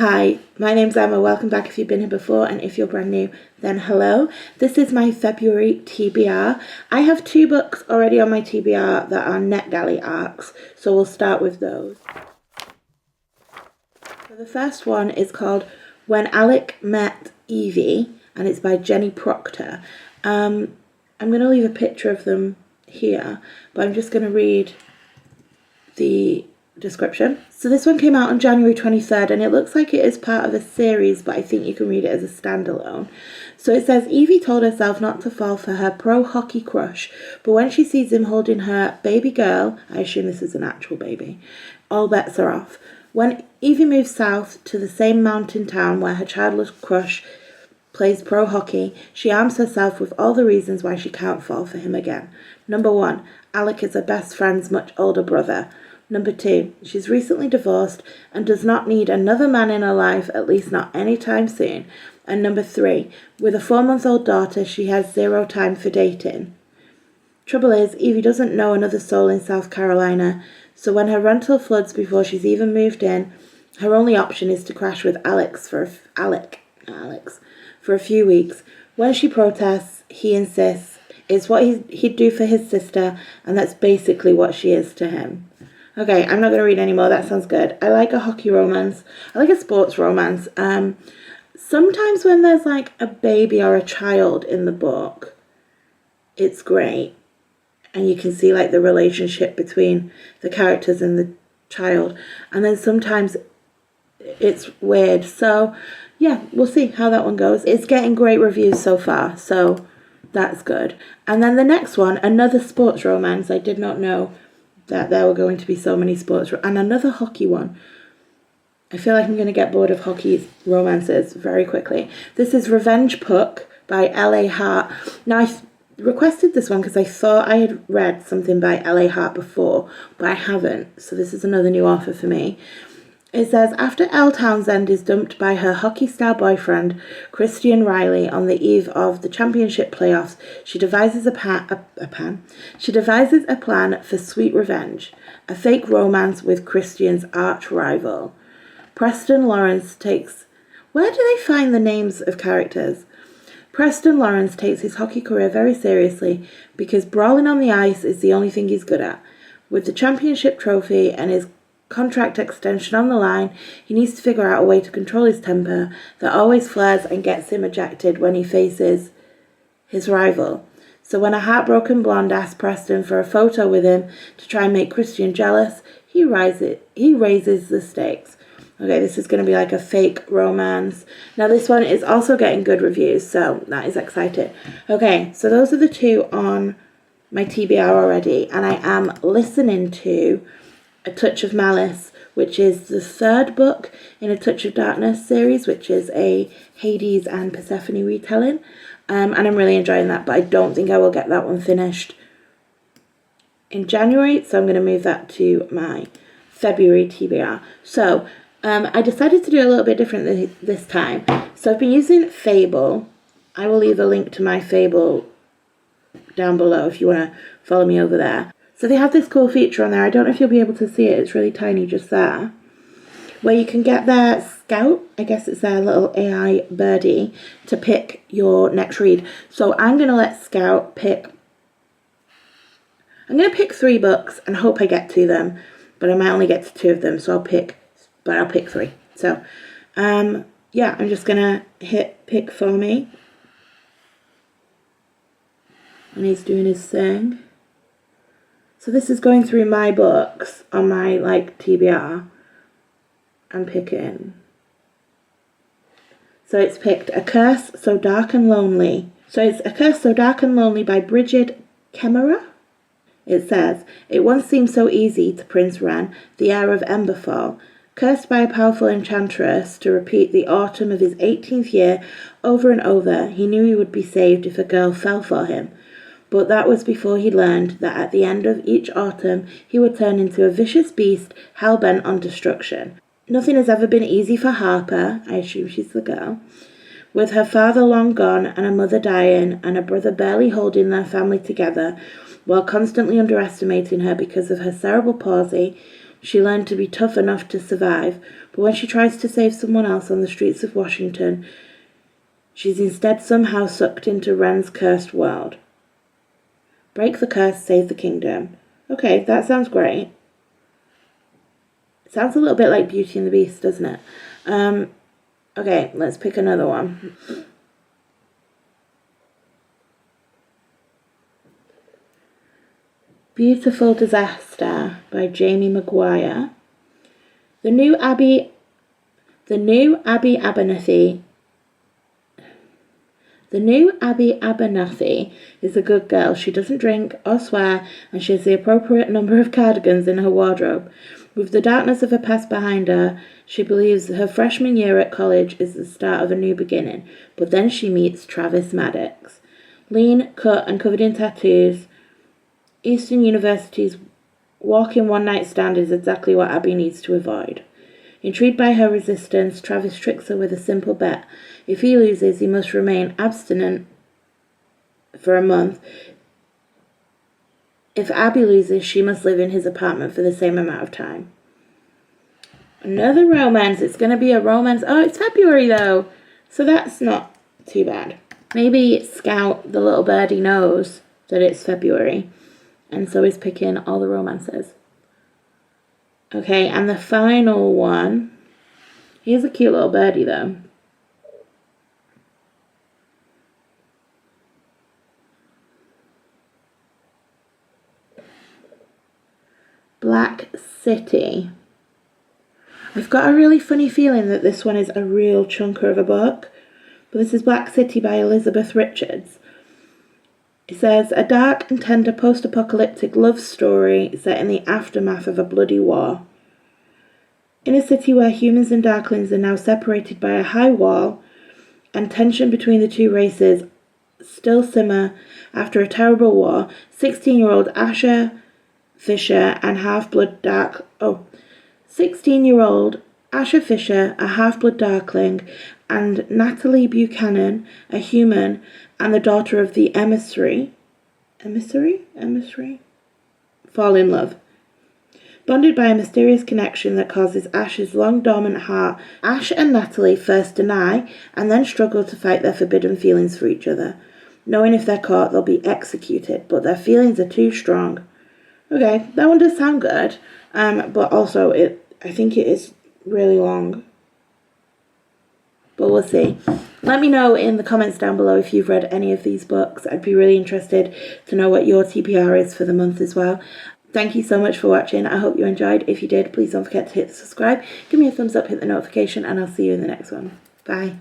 Hi, my name's Emma. Welcome back if you've been here before, and if you're brand new, then hello. This is my February TBR. I have 2 books already on my TBR that are NetGalley arcs, so we'll start with those. So the first one is called When Alec Met Evie, and it's by Jenny Proctor. I'm going to leave a picture of them here, but I'm just going to read the description. So this one came out on January 23rd, and it looks like it is part of a series, but I think you can read it as a standalone. So it says, Evie told herself not to fall for her pro-hockey crush, but when she sees him holding her baby girl, I assume this is an actual baby, all bets are off. When Evie moves south to the same mountain town where her childless crush plays pro hockey, she arms herself with all the reasons why she can't fall for him again. Number 1, Alec is her best friend's much older brother. Number 2, she's recently divorced and does not need another man in her life, at least not anytime soon. And number 3, with a 4-month-old daughter, she has 0 time for dating. Trouble is, Evie doesn't know another soul in South Carolina, so when her rental floods before she's even moved in, her only option is to crash with Alex for a few weeks. When she protests, he insists it's what he'd do for his sister, and that's basically what she is to him. Okay, I'm not going to read any more. That sounds good. I like a hockey romance. I like a sports romance. Sometimes when there's like a baby or a child in the book, it's great. And you can see like the relationship between the characters and the child. And then sometimes it's weird. So yeah, we'll see how that one goes. It's getting great reviews so far, so that's good. And then the next one, another sports romance. I did not know that there were going to be so many sports, and another hockey one. I feel like I'm going to get bored of hockey romances very quickly. This is Revenge Puck by L.A. Hart. Now, I requested this one because I thought I had read something by L.A. Hart before, but I haven't, so this is another new offer for me. It says, after Elle Townsend is dumped by her hockey-star boyfriend, Christian Riley, on the eve of the championship playoffs, she devises a plan for sweet revenge, a fake romance with Christian's arch-rival. Preston Lawrence takes... Where do they find the names of characters? Preston Lawrence takes his hockey career very seriously because brawling on the ice is the only thing he's good at. With the championship trophy and his contract extension on the line, he needs to figure out a way to control his temper that always flares and gets him ejected when he faces his rival. So when a heartbroken blonde asks Preston for a photo with him to try and make Christian jealous, he raises the stakes. Okay, this is going to be like a fake romance. Now this one is also getting good reviews, so that is exciting. Okay, so those are the 2 on my TBR already, and I am listening to A Touch of Malice, which is the 3rd book in A Touch of Darkness series, which is a Hades and Persephone retelling. And I'm really enjoying that, but I don't think I will get that one finished in January, so I'm going to move that to my February TBR. So I decided to do a little bit different this time. So I've been using Fable. I will leave a link to my Fable down below if you want to follow me over there. So they have this cool feature on there. I don't know if you'll be able to see it. It's really tiny just there. Where you can get their scout, I guess it's their little AI birdie, to pick your next read. So I'm going to let Scout pick... I'm going to pick 3 books and hope I get to them. But I might only get to 2 of them, so I'll pick 3. So, yeah, I'm just going to hit pick for me. And he's doing his thing. So this is going through my books on my, TBR. I'm picking. So it's picked A Curse So Dark and Lonely. So it's A Curse So Dark and Lonely by Bridget Kemmerer. It says, it once seemed so easy to Prince Ren, the heir of Emberfall, cursed by a powerful enchantress to repeat the autumn of his 18th year over and over. He knew he would be saved if a girl fell for him. But that was before he learned that at the end of each autumn he would turn into a vicious beast hell-bent on destruction. Nothing has ever been easy for Harper, I assume she's the girl, with her father long gone and a mother dying and a brother barely holding their family together while constantly underestimating her because of her cerebral palsy. she learned to be tough enough to survive, but when she tries to save someone else on the streets of Washington, she's instead somehow sucked into Ren's cursed world. Break the curse, save the kingdom. Okay, that sounds great. It sounds a little bit like Beauty and the Beast, doesn't it? Okay, let's pick another one. Beautiful Disaster by Jamie Maguire. The new Abby Abernathy is a good girl. She doesn't drink or swear, and she has the appropriate number of cardigans in her wardrobe. With the darkness of her past behind her, she believes her freshman year at college is the start of a new beginning. But then she meets Travis Maddox. Lean, cut, and covered in tattoos, Eastern University's walk-in one-night stand is exactly what Abby needs to avoid. Intrigued by her resistance, Travis tricks her with a simple bet. If he loses, he must remain abstinent for a month. If Abby loses, she must live in his apartment for the same amount of time. Another romance. It's going to be a romance. Oh, it's February, though. So that's not too bad. Maybe Scout, the little birdie, knows that it's February, and so he's picking all the romances. Okay, and the final one. He's a cute little birdie, though. Black City. I've got a really funny feeling that this one is a real chunker of a book. But this is Black City by Elizabeth Richards. It says, a dark and tender post-apocalyptic love story set in the aftermath of a bloody war. In a city where humans and darklings are now separated by a high wall, and tension between the two races still simmer after a terrible war, 16-year-old Asher Fisher, a half-blood darkling, and Natalie Buchanan, a human, and the daughter of the emissary, fall in love. Bonded by a mysterious connection that causes Ash's long-dormant heart, Ash and Natalie first deny and then struggle to fight their forbidden feelings for each other. Knowing if they're caught, they'll be executed, but their feelings are too strong. Okay, that one does sound good, but also I think it is really long. But we'll see. Let me know in the comments down below if you've read any of these books. I'd be really interested to know what your TBR is for the month as well. Thank you so much for watching. I hope you enjoyed. If you did, please don't forget to hit the subscribe. Give me a thumbs up, hit the notification, and I'll see you in the next one. Bye.